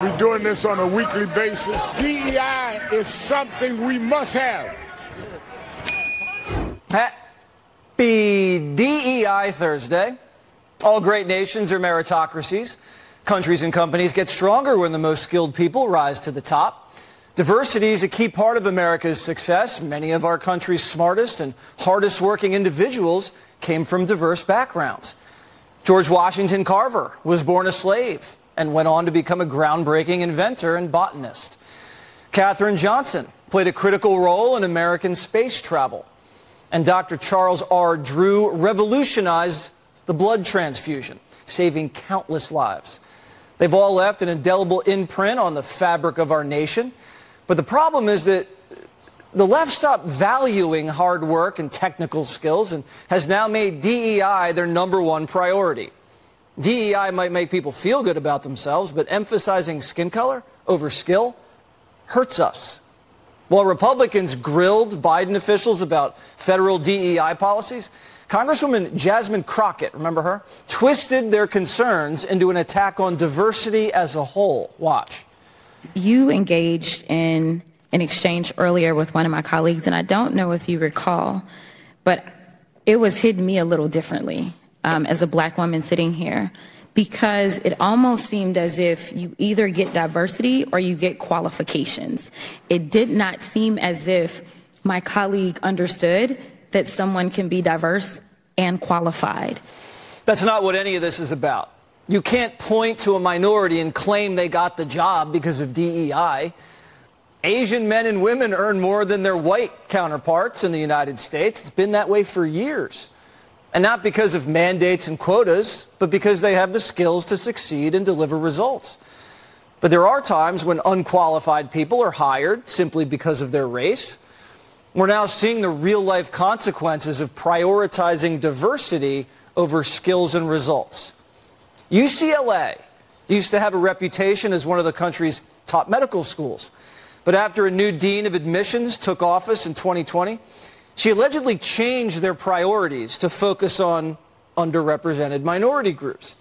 We're doing this on a weekly basis. DEI is something we must have. Happy DEI Thursday. All great nations are meritocracies. Countries and companies get stronger when the most skilled people rise to the top. Diversity is a key part of America's success. Many of our country's smartest and hardest working individuals came from diverse backgrounds. George Washington Carver was born a slave and went on to become a groundbreaking inventor and botanist. Katherine Johnson played a critical role in American space travel. And Dr. Charles R. Drew revolutionized the blood transfusion, saving countless lives. They've all left an indelible imprint on the fabric of our nation. But the problem is that the left stopped valuing hard work and technical skills and has now made DEI their #1 priority. DEI might make people feel good about themselves, but emphasizing skin color over skill hurts us. While Republicans grilled Biden officials about federal DEI policies, Congresswoman Jasmine Crockett, remember her, twisted their concerns into an attack on diversity as a whole. Watch. You engaged in an exchange earlier with one of my colleagues, and I don't know if you recall, but it was hitting me a little differently as a black woman sitting here, because it almost seemed as if you either get diversity or you get qualifications. It did not seem as if my colleague understood that someone can be diverse and qualified. That's not what any of this is about. You can't point to a minority and claim they got the job because of DEI. Asian men and women earn more than their white counterparts in the United States. It's been that way for years. And not because of mandates and quotas, but because they have the skills to succeed and deliver results. But there are times when unqualified people are hired simply because of their race. We're now seeing the real-life consequences of prioritizing diversity over skills and results. UCLA used to have a reputation as one of the country's top medical schools. But after a new dean of admissions took office in 2020, she allegedly changed their priorities to focus on underrepresented minority groups.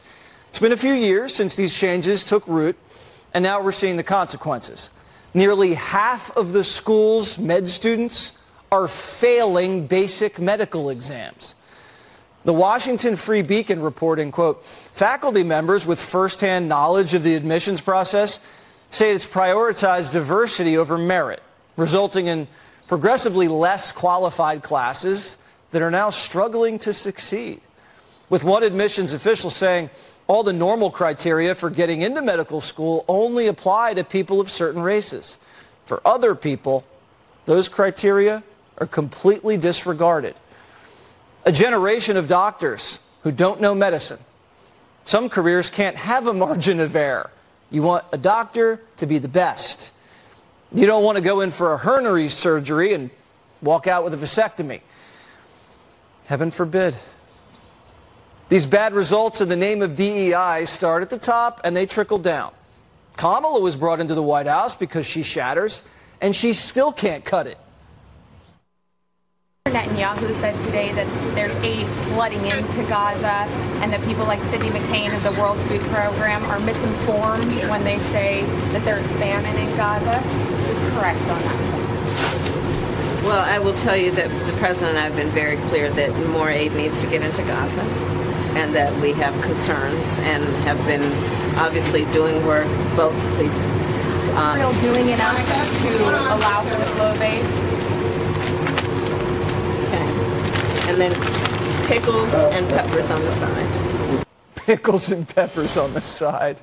It's been a few years since these changes took root, and now we're seeing the consequences. Nearly half of the school's med students are failing basic medical exams. The Washington Free Beacon reporting, quote, faculty members with firsthand knowledge of the admissions process say it's prioritized diversity over merit, resulting in progressively less qualified classes that are now struggling to succeed. With one admissions official saying all the normal criteria for getting into medical school only apply to people of certain races. For other people, those criteria are completely disregarded. A generation of doctors who don't know medicine. Some careers can't have a margin of error. You want a doctor to be the best. You don't want to go in for a hernia surgery and walk out with a vasectomy. Heaven forbid. These bad results in the name of DEI start at the top and they trickle down. Kamala was brought into the White House because she shatters, and she still can't cut it. Netanyahu said today that there's aid flooding into Gaza and that people like Sidney McCain of the World Food Program are misinformed when they say that there's famine in Gaza. Is correct on that? Well, I will tell you that the President and I have been very clear that more aid needs to get into Gaza and that we have concerns and have been obviously doing work, both the... Israel doing enough to allow for the flow of aid? And then pickles and peppers on the side. Pickles and peppers on the side.